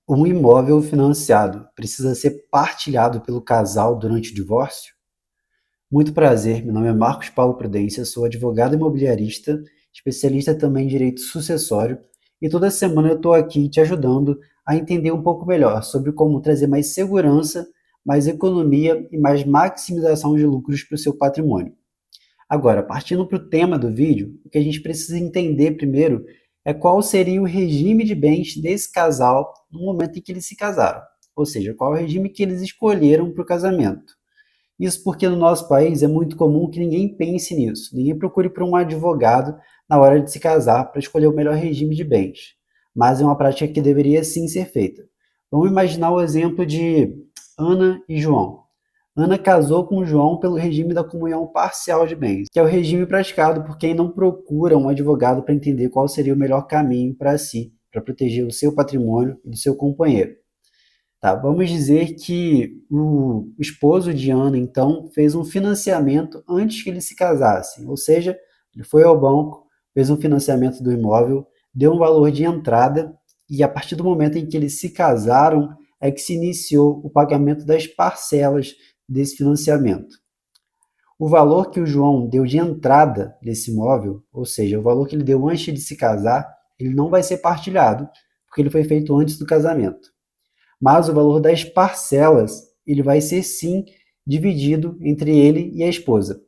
Um imóvel financiado precisa ser partilhado pelo casal durante o divórcio? Muito prazer, meu nome é Marcos Paulo Prudência, sou advogado imobiliarista, especialista também em direito sucessório, e toda semana eu estou aqui te ajudando a entender um pouco melhor sobre como trazer mais segurança, mais economia e mais maximização de lucros para o seu patrimônio. Agora, partindo para o tema do vídeo, o que a gente precisa entender primeiro é qual seria o regime de bens desse casal no momento em que eles se casaram. Ou seja, qual é o regime que eles escolheram para o casamento. Isso porque no nosso país é muito comum que ninguém pense nisso, ninguém procure por um advogado na hora de se casar para escolher o melhor regime de bens. Mas é uma prática que deveria sim ser feita. Vamos imaginar o exemplo de Ana e João. Ana casou com João pelo regime da comunhão parcial de bens, que é o regime praticado por quem não procura um advogado para entender qual seria o melhor caminho para si, para proteger o seu patrimônio e do seu companheiro. Tá, vamos dizer que o esposo de Ana, então, fez um financiamento antes que eles se casassem, ou seja, ele foi ao banco, fez um financiamento do imóvel, deu um valor de entrada e a partir do momento em que eles se casaram é que se iniciou o pagamento das parcelas desse financiamento. O valor que o João deu de entrada desse imóvel, ou seja, o valor que ele deu antes de se casar, ele não vai ser partilhado, porque ele foi feito antes do casamento. Mas o valor das parcelas, ele vai ser sim dividido entre ele e a esposa.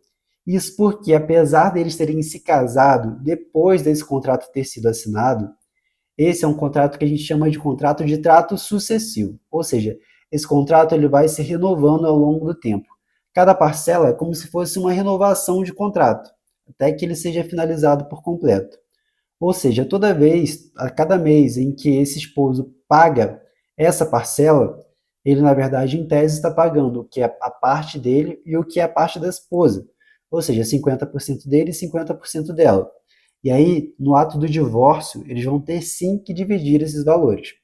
Isso porque, apesar deles terem se casado depois desse contrato ter sido assinado, esse é um contrato que a gente chama de contrato de trato sucessivo, ou seja, esse contrato ele vai se renovando ao longo do tempo. Cada parcela é como se fosse uma renovação de contrato, até que ele seja finalizado por completo. Ou seja, toda vez, a cada mês em que esse esposo paga essa parcela, ele na verdade em tese está pagando o que é a parte dele e o que é a parte da esposa. Ou seja, 50% dele e 50% dela. E aí, no ato do divórcio, eles vão ter sim que dividir esses valores.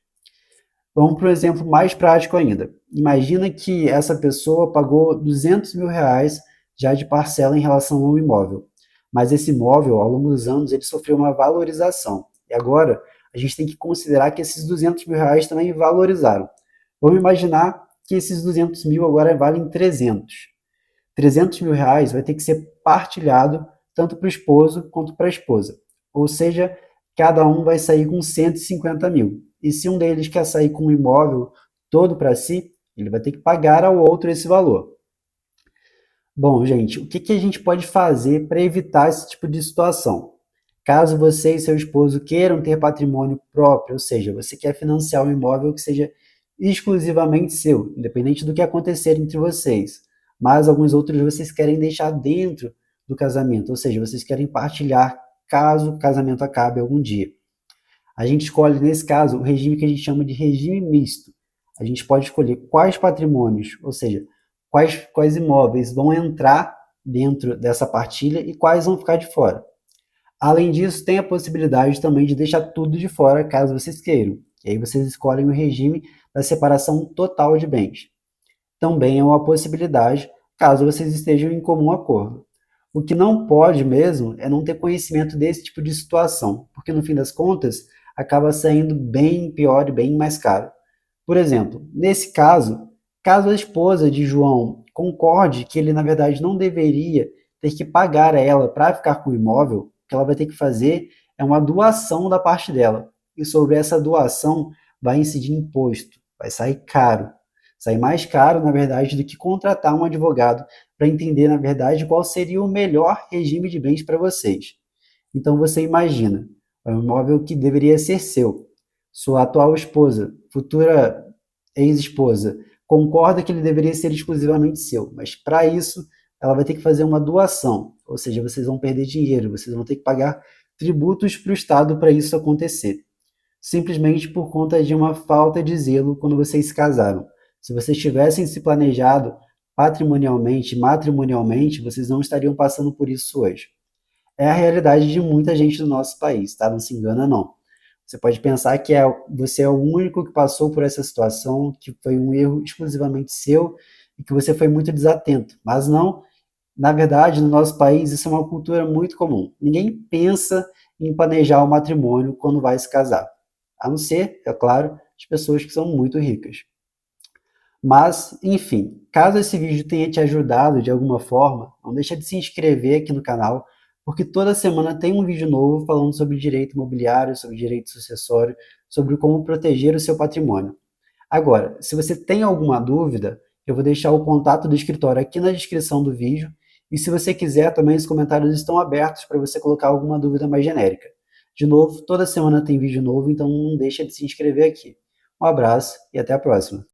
Vamos para um exemplo mais prático ainda. Imagina que essa pessoa pagou R$ 200.000 já de parcela em relação ao imóvel. Mas esse imóvel, ao longo dos anos, ele sofreu uma valorização. E agora, a gente tem que considerar que esses R$ 200.000 também valorizaram. Vamos imaginar que esses 200 mil agora valem 300. R$ 300.000 vai ter que ser partilhado tanto para o esposo quanto para a esposa. Ou seja, cada um vai sair com 150 mil. E se um deles quer sair com o imóvel todo para si, ele vai ter que pagar ao outro esse valor. Bom, gente, o que a gente pode fazer para evitar esse tipo de situação? Caso você e seu esposo queiram ter patrimônio próprio, ou seja, você quer financiar um imóvel que seja exclusivamente seu, independente do que acontecer entre vocês, mas alguns outros vocês querem deixar dentro do casamento, ou seja, vocês querem partilhar caso o casamento acabe algum dia. A gente escolhe, nesse caso, o regime que a gente chama de regime misto. A gente pode escolher quais patrimônios, ou seja, quais imóveis vão entrar dentro dessa partilha e quais vão ficar de fora. Além disso, tem a possibilidade também de deixar tudo de fora, caso vocês queiram. E aí vocês escolhem o regime da separação total de bens. Também é uma possibilidade, caso vocês estejam em comum acordo. O que não pode mesmo é não ter conhecimento desse tipo de situação, porque no fim das contas acaba saindo bem pior e bem mais caro. Por exemplo, nesse caso, caso a esposa de João concorde que ele na verdade não deveria ter que pagar a ela para ficar com o imóvel, o que ela vai ter que fazer é uma doação da parte dela. E sobre essa doação vai incidir imposto, vai sair caro. Sai mais caro, na verdade, do que contratar um advogado para entender, na verdade, qual seria o melhor regime de bens para vocês. Então você imagina, é um imóvel que deveria ser seu. Sua atual esposa, futura ex-esposa, concorda que ele deveria ser exclusivamente seu, mas para isso ela vai ter que fazer uma doação, ou seja, vocês vão perder dinheiro, vocês vão ter que pagar tributos para o Estado para isso acontecer, simplesmente por conta de uma falta de zelo quando vocês se casaram. Se vocês tivessem se planejado patrimonialmente, matrimonialmente, vocês não estariam passando por isso hoje. É a realidade de muita gente do nosso país, tá? Não se engana, não. Você pode pensar que você é o único que passou por essa situação, que foi um erro exclusivamente seu e que você foi muito desatento. Mas não, na verdade, no nosso país, isso é uma cultura muito comum. Ninguém pensa em planejar o matrimônio quando vai se casar. A não ser, é claro, de pessoas que são muito ricas. Mas, enfim, caso esse vídeo tenha te ajudado de alguma forma, não deixa de se inscrever aqui no canal, porque toda semana tem um vídeo novo falando sobre direito imobiliário, sobre direito sucessório, sobre como proteger o seu patrimônio. Agora, se você tem alguma dúvida, eu vou deixar o contato do escritório aqui na descrição do vídeo, e se você quiser, também os comentários estão abertos para você colocar alguma dúvida mais genérica. De novo, toda semana tem vídeo novo, então não deixa de se inscrever aqui. Um abraço e até a próxima.